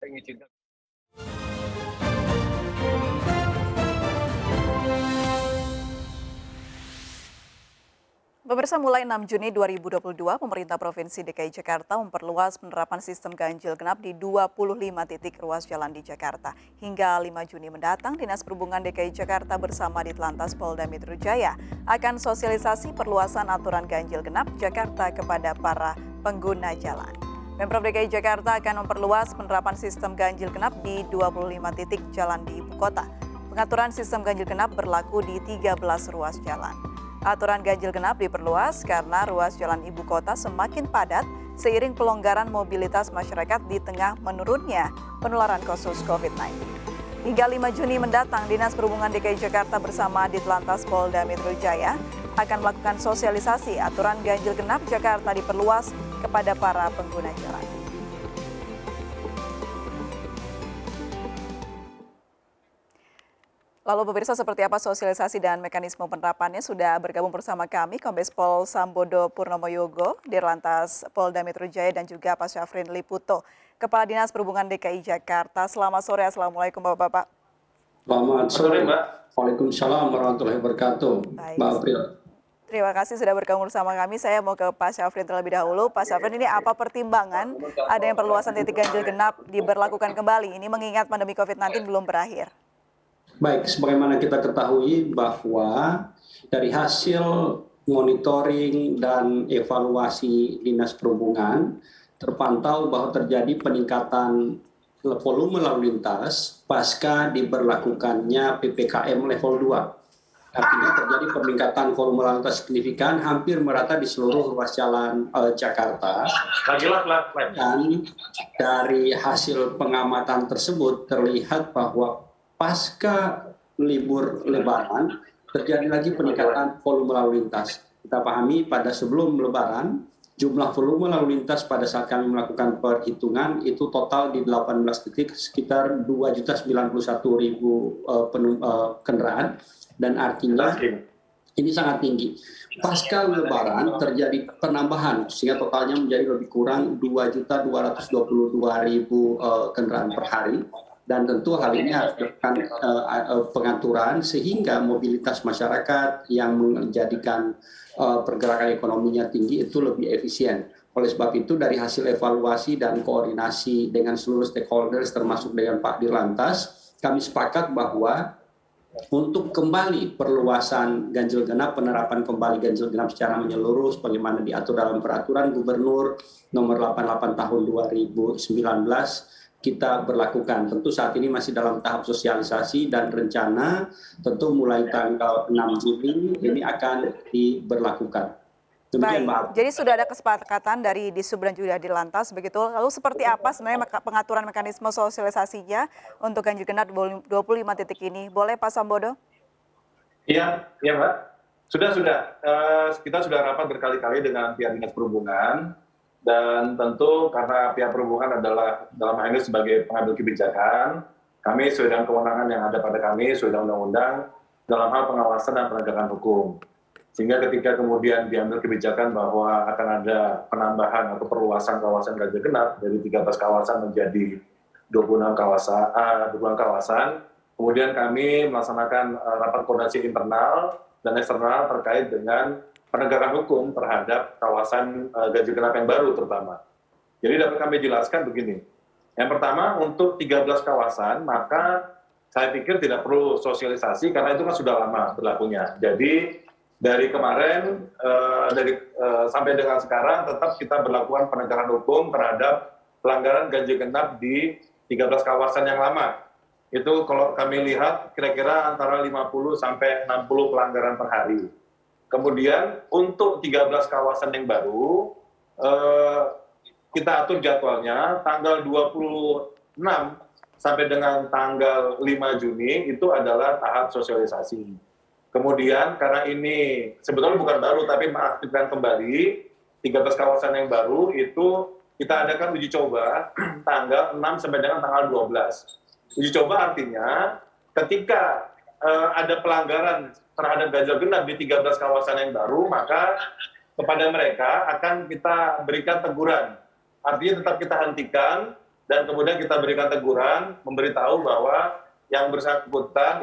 mengizinkan. Pemirsa, mulai 6 Juni 2022, pemerintah Provinsi DKI Jakarta memperluas penerapan sistem ganjil genap di 25 titik ruas jalan di Jakarta. Hingga 5 Juni mendatang, Dinas Perhubungan DKI Jakarta bersama Ditlantas Polda Metro Jaya akan sosialisasi perluasan aturan ganjil genap Jakarta kepada para pengguna jalan. Pemprov DKI Jakarta akan memperluas penerapan sistem ganjil genap di 25 titik jalan di ibu kota. Pengaturan sistem ganjil genap berlaku di 13 ruas jalan. Aturan ganjil genap diperluas karena ruas jalan ibu kota semakin padat seiring pelonggaran mobilitas masyarakat di tengah menurunnya penularan kasus COVID-19. Hingga 5 Juni mendatang, Dinas Perhubungan DKI Jakarta bersama Ditlantas Polda Metro Jaya akan melakukan sosialisasi aturan ganjil genap Jakarta diperluas kepada para pengguna jalan. Lalu pemirsa, seperti apa sosialisasi dan mekanisme penerapannya? Sudah bergabung bersama kami Kombes Pol Sambodo Purnomo Yogo, Dirlantas Polda Metro Jaya, dan juga Pak Syafrin Liputo, Kepala Dinas Perhubungan DKI Jakarta. Selamat sore, Assalamualaikum Bapak-Bapak. Selamat sore, Mbak. Waalaikumsalam warahmatullahi wabarakatuh. Baik. Mbak April. Terima kasih sudah bergabung bersama kami. Saya mau ke Pak Syafrin terlebih dahulu. Pak Syafrin, ini apa pertimbangan ada yang perluasan titik ganjil genap diberlakukan kembali? Ini mengingat pandemi COVID-19 belum berakhir. Baik, sebagaimana kita ketahui bahwa dari hasil monitoring dan evaluasi Dinas Perhubungan terpantau bahwa terjadi peningkatan volume lalu lintas pasca diberlakukannya PPKM level 2. Artinya terjadi peningkatan volume lalu lintas signifikan hampir merata di seluruh ruas jalan Jakarta. Dan dari hasil pengamatan tersebut terlihat bahwa pasca libur Lebaran terjadi lagi peningkatan volume lalu lintas. Kita pahami pada sebelum Lebaran jumlah volume lalu lintas pada saat kami melakukan perhitungan itu total di 18 titik sekitar 2.091.000 kendaraan, dan artinya ini sangat tinggi. Pasca Lebaran terjadi penambahan sehingga totalnya menjadi lebih kurang 2.222.000 kendaraan per hari. Dan tentu hal ini harus dilakukan pengaturan sehingga mobilitas masyarakat yang menjadikan pergerakan ekonominya tinggi itu lebih efisien. Oleh sebab itu dari hasil evaluasi dan koordinasi dengan seluruh stakeholders termasuk dengan Pak Dirlantas, kami sepakat bahwa untuk kembali perluasan ganjil genap, penerapan kembali ganjil genap secara menyeluruh sebagaimana diatur dalam peraturan Gubernur nomor 88 tahun 2019 kita berlakukan. Tentu saat ini masih dalam tahap sosialisasi dan rencana tentu mulai tanggal 6 Juni ini akan diberlakukan. Baik, jadi sudah ada kesepakatan dari Disub dan juga Dirlantas begitu. Lalu seperti apa sebenarnya pengaturan mekanisme sosialisasinya untuk ganjil genap 25 titik ini? Boleh Pak Sambodo? Iya Mbak. Sudah. Kita sudah rapat berkali-kali dengan pihak Dinas Perhubungan. Dan tentu karena pihak perhubungan adalah dalam hal ini sebagai pengambil kebijakan, kami sesuai dengan kewenangan yang ada pada kami, sesuai dengan undang-undang, dalam hal pengawasan dan penegakan hukum. Sehingga ketika kemudian diambil kebijakan bahwa akan ada penambahan atau perluasan kawasan ganjil genap dari 13 kawasan menjadi 26 kawasan, kemudian kami melaksanakan rapat koordinasi internal dan eksternal terkait dengan penegakan hukum terhadap kawasan ganjil genap yang baru terutama. Jadi dapat kami jelaskan begini. Yang pertama untuk 13 kawasan maka saya pikir tidak perlu sosialisasi karena itu kan sudah lama berlakunya. Jadi dari kemarin sampai dengan sekarang tetap kita berlakukan penegakan hukum terhadap pelanggaran ganjil genap di 13 kawasan yang lama. Itu kalau kami lihat kira-kira antara 50 sampai 60 pelanggaran per hari. Kemudian untuk 13 kawasan yang baru, kita atur jadwalnya tanggal 26 sampai dengan tanggal 5 Juni itu adalah tahap sosialisasi. Kemudian karena ini sebetulnya bukan baru tapi mengaktifkan kembali 13 kawasan yang baru itu kita adakan uji coba tanggal 6 sampai dengan tanggal 12. Uji coba artinya ketika ada pelanggaran terhadap ganjil genap di 13 kawasan yang baru, maka kepada mereka akan kita berikan teguran. Artinya tetap kita hentikan dan kemudian kita berikan teguran, memberitahu bahwa yang bersangkutan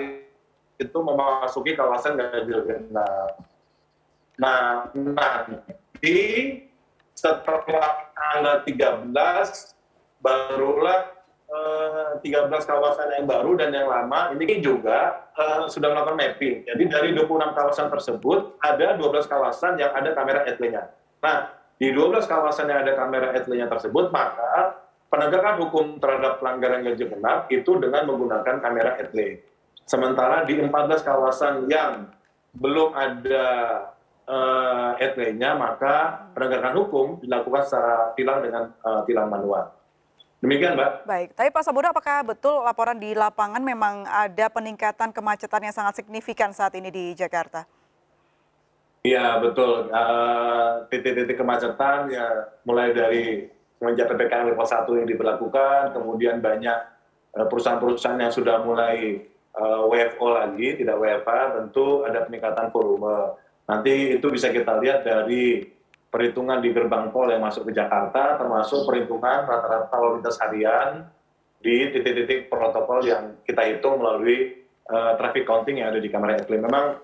itu memasuki kawasan ganjil genap. Nah, nanti setelah tanggal 13 barulah 13 kawasan yang baru dan yang lama ini juga sudah melakukan mapping. Jadi dari 26 kawasan tersebut ada 12 kawasan yang ada kamera etle-nya. Nah, di 12 kawasan yang ada kamera etle-nya tersebut, maka penegakan hukum terhadap pelanggaran ganjil genap itu dengan menggunakan kamera etle. Sementara di 14 kawasan yang belum ada etle-nya, maka penegakan hukum dilakukan secara tilang dengan tilang manual. Demikian, Mbak. Baik, tapi Pak Sambodo, apakah betul laporan di lapangan memang ada peningkatan kemacetan yang sangat signifikan saat ini di Jakarta? Iya, betul. Titik-titik kemacetan ya mulai dari semenjak PPKM level 1 yang diberlakukan, kemudian banyak perusahaan-perusahaan yang sudah mulai WFO lagi, tidak WFA, tentu ada peningkatan volume. Nanti itu bisa kita lihat dari perhitungan di gerbang tol yang masuk ke Jakarta, termasuk perhitungan rata-rata lalu lintas harian di titik-titik protokol yang kita hitung melalui traffic counting yang ada di kamera etle. Memang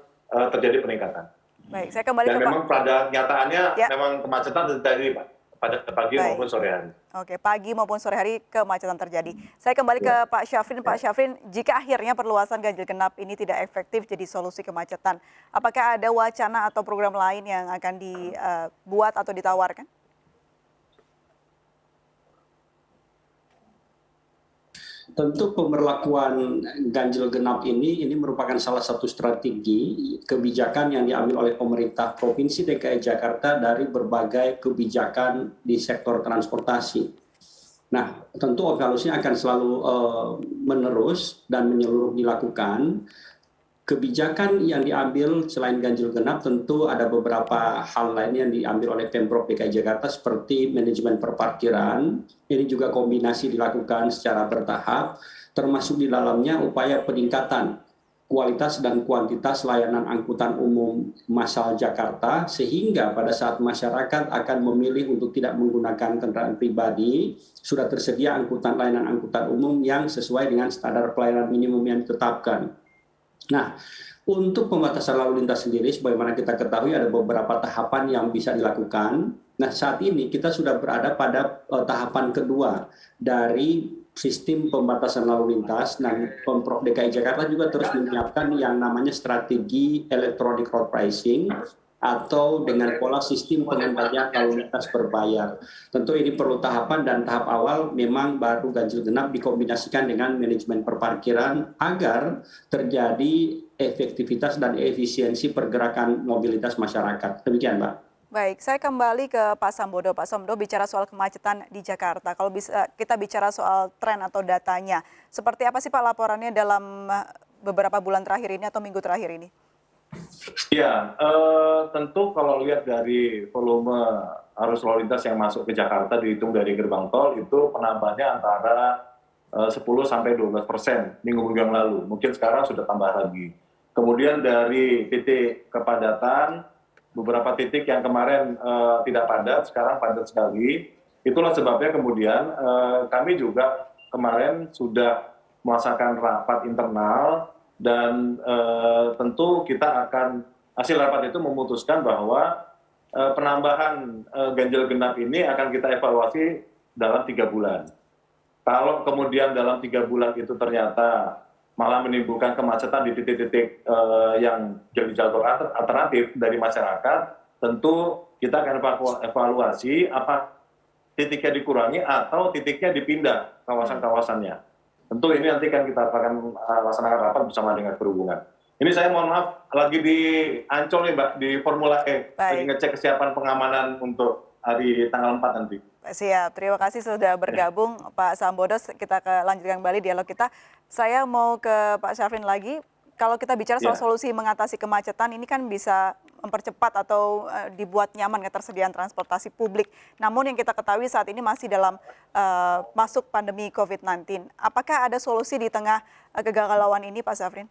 terjadi peningkatan. Baik, saya kembali dan ke Pak. memang pada nyataannya memang kemacetan terjadi, Pak, pada pagi maupun sore hari. Oke, pagi maupun sore hari kemacetan terjadi. Saya kembali ke Pak Syafrin. Pak Syafrin, jika akhirnya perluasan ganjil genap ini tidak efektif jadi solusi kemacetan, apakah ada wacana atau program lain yang akan dibuat atau ditawarkan? Tentu pemberlakuan ganjil genap ini merupakan salah satu strategi kebijakan yang diambil oleh pemerintah Provinsi DKI Jakarta dari berbagai kebijakan di sektor transportasi. Nah, tentu evaluasinya akan selalu menerus dan menyeluruh dilakukan. Kebijakan yang diambil selain ganjil genap tentu ada beberapa hal lain yang diambil oleh Pemprov DKI Jakarta seperti manajemen perparkiran. Ini juga kombinasi dilakukan secara bertahap, termasuk di dalamnya upaya peningkatan kualitas dan kuantitas layanan angkutan umum massal Jakarta, sehingga pada saat masyarakat akan memilih untuk tidak menggunakan kendaraan pribadi, sudah tersedia layanan angkutan umum yang sesuai dengan standar pelayanan minimum yang ditetapkan. Nah, untuk pembatasan lalu lintas sendiri, sebagaimana kita ketahui ada beberapa tahapan yang bisa dilakukan. Nah, saat ini kita sudah berada pada tahapan kedua dari sistem pembatasan lalu lintas. Nah, Pemprov DKI Jakarta juga terus menyiapkan yang namanya strategi electronic road pricing atau dengan pola sistem pengendalian lalu lintas berbayar. Tentu ini perlu tahapan, dan tahap awal memang baru ganjil genap dikombinasikan dengan manajemen perparkiran agar terjadi efektivitas dan efisiensi pergerakan mobilitas masyarakat. Demikian, Mbak. Baik, saya kembali ke Pak Sambodo. Pak Sambodo, bicara soal kemacetan di Jakarta. Kalau bisa kita bicara soal tren atau datanya, seperti apa sih Pak laporannya dalam beberapa bulan terakhir ini atau minggu terakhir ini? Ya, tentu kalau lihat dari volume arus lalu lintas yang masuk ke Jakarta dihitung dari gerbang tol, itu penambahannya antara 10-12% minggu-minggu yang lalu. Mungkin sekarang sudah tambah lagi. Kemudian dari titik kepadatan, beberapa titik yang kemarin tidak padat, sekarang padat sekali. Itulah sebabnya kemudian kami juga kemarin sudah melaksanakan rapat internal, dan tentu kita akan hasil rapat itu memutuskan bahwa penambahan ganjil genap ini akan kita evaluasi dalam 3 bulan. Kalau kemudian dalam 3 bulan itu ternyata malah menimbulkan kemacetan di titik-titik yang jadi jalur alternatif dari masyarakat, tentu kita akan evaluasi apa titiknya dikurangi atau titiknya dipindah kawasan-kawasannya. Tentu ini nanti kan kita akan laksanakan rapat bersama dengan perhubungan. Ini saya mohon maaf, lagi di Ancol nih Mbak, di Formula E. Lagi ngecek kesiapan pengamanan untuk hari tanggal 4 nanti. Siap, terima kasih sudah bergabung Pak Sambodo. Kita lanjutkan kembali dialog kita. Saya mau ke Pak Syafrin lagi. Kalau kita bicara soal solusi mengatasi kemacetan, ini kan bisa mempercepat atau dibuat nyaman ketersediaan transportasi publik. Namun yang kita ketahui saat ini masih dalam masuk pandemi COVID-19. Apakah ada solusi di tengah kegalauan ini, Pak Syafrin?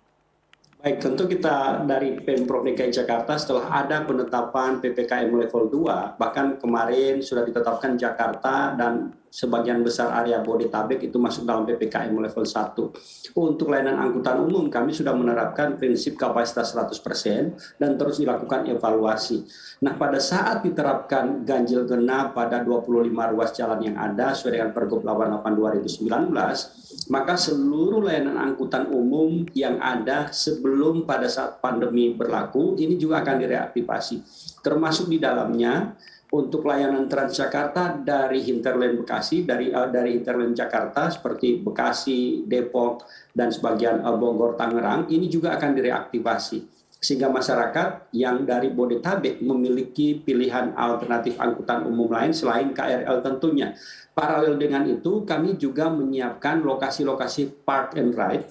Baik, tentu kita dari Pemprov DKI Jakarta setelah ada penetapan PPKM level 2, bahkan kemarin sudah ditetapkan Jakarta dan sebagian besar area Bodetabek itu masuk dalam PPKM level 1. Untuk layanan angkutan umum kami sudah menerapkan prinsip kapasitas 100% dan terus dilakukan evaluasi. Nah, pada saat diterapkan ganjil genap pada 25 ruas jalan yang ada sesuai dengan Pergub 88 2019, maka seluruh layanan angkutan umum yang ada sebelum pada saat pandemi berlaku ini juga akan direaktivasi. Termasuk di dalamnya untuk layanan Transjakarta dari hinterland Bekasi, dari hinterland Jakarta seperti Bekasi, Depok, dan sebagian Bogor, Tangerang, ini juga akan direaktivasi. Sehingga masyarakat yang dari Bodetabek memiliki pilihan alternatif angkutan umum lain selain KRL tentunya. Paralel dengan itu, kami juga menyiapkan lokasi-lokasi park and ride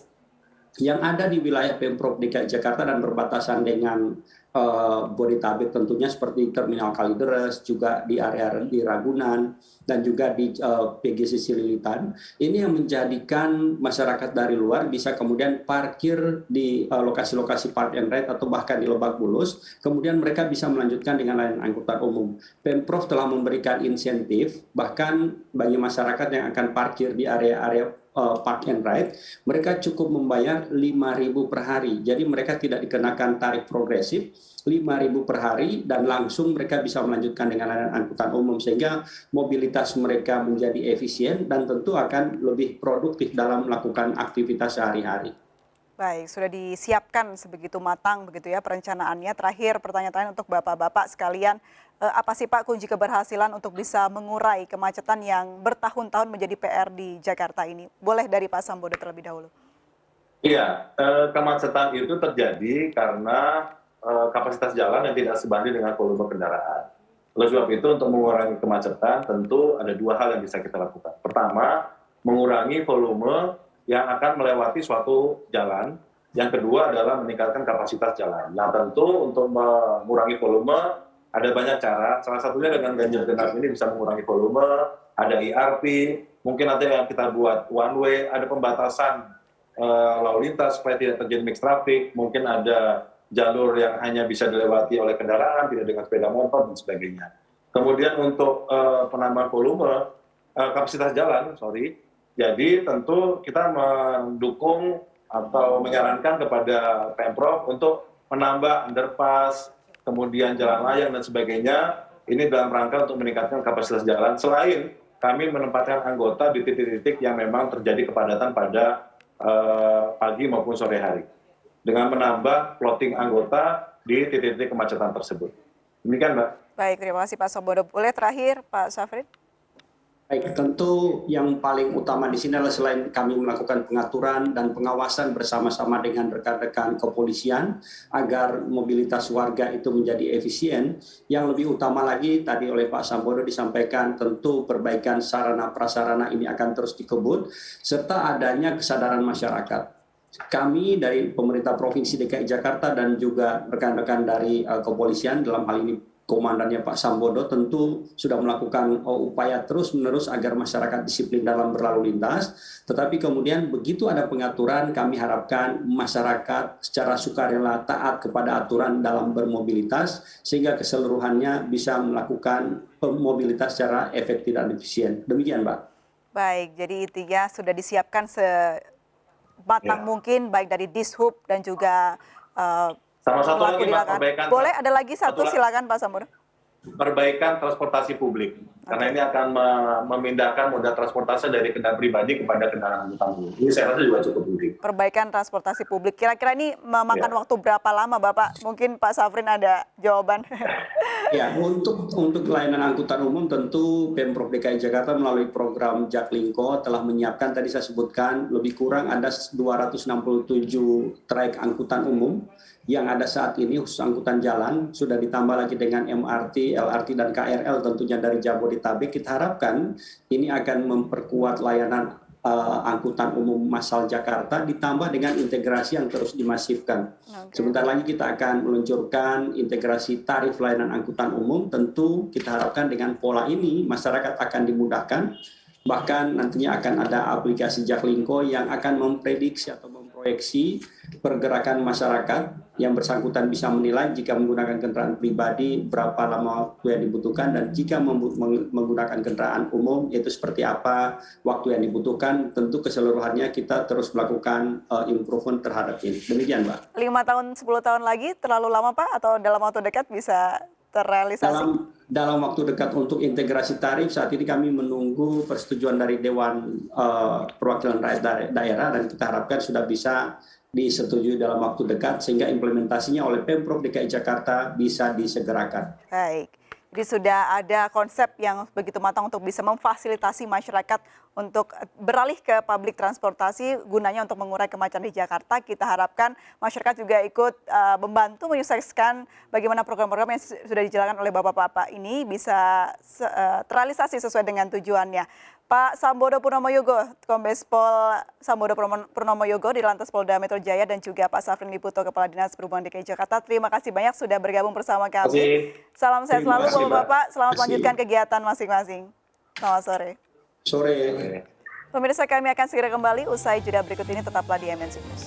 yang ada di wilayah Pemprov DKI Jakarta dan berbatasan dengan Bodetabek tentunya seperti Terminal Kalideres, juga di area di Ragunan, dan juga di PGC Cililitan. Ini yang menjadikan masyarakat dari luar bisa kemudian parkir di lokasi-lokasi park and ride atau bahkan di Lebak Bulus, kemudian mereka bisa melanjutkan dengan layanan angkutan umum. Pemprov telah memberikan insentif, bahkan bagi masyarakat yang akan parkir di area-area park and ride, mereka cukup membayar 5.000 per hari. Jadi mereka tidak dikenakan tarif progresif, 5.000 per hari, dan langsung mereka bisa melanjutkan dengan layanan angkutan umum sehingga mobilitas mereka menjadi efisien dan tentu akan lebih produktif dalam melakukan aktivitas sehari-hari. Baik, sudah disiapkan sebegitu matang begitu ya perencanaannya. Terakhir pertanyaan untuk Bapak-Bapak sekalian, apa sih Pak kunci keberhasilan untuk bisa mengurai kemacetan yang bertahun-tahun menjadi PR di Jakarta ini? Boleh dari Pak Sambodo terlebih dahulu. Iya, kemacetan itu terjadi karena kapasitas jalan yang tidak sebanding dengan volume kendaraan. Oleh sebab itu untuk mengurangi kemacetan tentu ada dua hal yang bisa kita lakukan. Pertama, mengurangi volume yang akan melewati suatu jalan. Yang kedua adalah meningkatkan kapasitas jalan. Nah tentu untuk mengurangi volume ada banyak cara. Salah satunya dengan ganjil genap ini bisa mengurangi volume. Ada ERP, mungkin nanti yang kita buat one way, ada pembatasan lalu lintas supaya tidak terjadi mixed traffic. Mungkin ada jalur yang hanya bisa dilewati oleh kendaraan, tidak dengan sepeda motor dan sebagainya. Kemudian untuk penambahan volume, kapasitas jalan, jadi tentu kita mendukung atau menyarankan kepada Pemprov untuk menambah underpass, kemudian jalan layang dan sebagainya, ini dalam rangka untuk meningkatkan kapasitas jalan, selain kami menempatkan anggota di titik-titik yang memang terjadi kepadatan pada pagi maupun sore hari, dengan menambah plotting anggota di titik-titik kemacetan tersebut. Demikian, Mbak. Baik, terima kasih Pak Sambodo. Boleh terakhir Pak Syafrin? Baik, tentu yang paling utama di sini adalah selain kami melakukan pengaturan dan pengawasan bersama-sama dengan rekan-rekan kepolisian agar mobilitas warga itu menjadi efisien, yang lebih utama lagi tadi oleh Pak Sambodo disampaikan tentu perbaikan sarana prasarana ini akan terus dikebut, serta adanya kesadaran masyarakat. Kami dari pemerintah Provinsi DKI Jakarta dan juga rekan-rekan dari kepolisian, dalam hal ini komandannya Pak Sambodo, tentu sudah melakukan upaya terus-menerus agar masyarakat disiplin dalam berlalu lintas. Tetapi kemudian begitu ada pengaturan, kami harapkan masyarakat secara sukarela taat kepada aturan dalam bermobilitas, sehingga keseluruhannya bisa melakukan mobilitas secara efektif dan efisien. Demikian, Mbak. Baik, jadi intinya sudah disiapkan sematang mungkin, baik dari Dishub dan juga sama satu lagi, Mbak, perbaikan. Boleh ada lagi satu, silakan Pak Sambodo. Perbaikan transportasi publik, karena ini akan memindahkan moda transportasi dari kendaraan pribadi kepada kendaraan angkutan umum. Ini saya rasa juga cukup penting. Perbaikan transportasi publik, kira-kira ini memakan waktu berapa lama, Bapak? Mungkin Pak Syafrin ada jawaban. Ya, untuk layanan angkutan umum tentu Pemprov DKI Jakarta melalui program Jaklingko telah menyiapkan, tadi saya sebutkan, lebih kurang ada 267 trayek angkutan umum yang ada saat ini, khusus angkutan jalan, sudah ditambah lagi dengan MRT, LRT, dan KRL tentunya dari Jabodetabek. Kita harapkan ini akan memperkuat layanan angkutan umum massal Jakarta, ditambah dengan integrasi yang terus dimasifkan. Sebentar lagi kita akan meluncurkan integrasi tarif layanan angkutan umum. Tentu kita harapkan dengan pola ini masyarakat akan dimudahkan. Bahkan nantinya akan ada aplikasi Jaklingko yang akan memprediksi atau memproyeksi pergerakan masyarakat yang bersangkutan bisa menilai jika menggunakan kendaraan pribadi berapa lama waktu yang dibutuhkan, dan jika menggunakan kendaraan umum itu seperti apa waktu yang dibutuhkan. Tentu keseluruhannya kita terus melakukan improvement terhadap ini. Demikian, Mbak. 5 tahun, 10 tahun lagi terlalu lama Pak, atau dalam waktu dekat bisa terrealisasi? Dalam waktu dekat untuk integrasi tarif, saat ini kami menunggu persetujuan dari Dewan Perwakilan Rakyat Daerah, dan kita harapkan sudah bisa disetujui dalam waktu dekat sehingga implementasinya oleh Pemprov DKI Jakarta bisa disegerakan. Baik, jadi sudah ada konsep yang begitu matang untuk bisa memfasilitasi masyarakat untuk beralih ke publik transportasi, gunanya untuk mengurai kemacetan di Jakarta. Kita harapkan masyarakat juga ikut membantu menyukseskan bagaimana program-program yang sudah dijalankan oleh Bapak-Bapak ini bisa terrealisasi sesuai dengan tujuannya. Pak Sambodo Purnomo Yogo, Kombes Pol Sambodo Purnomo Yogo di Lantas Polda Metro Jaya, dan juga Pak Safrin Liputo, Kepala Dinas Perhubungan DKI Jakarta. Terima kasih banyak sudah bergabung bersama kami. Salam sehat selalu Bapak-Bapak, selamat melanjutkan kegiatan masing-masing. Selamat sore. Sore. Pemirsa, kami akan segera kembali usai jeda berikut ini, tetaplah di MNC News.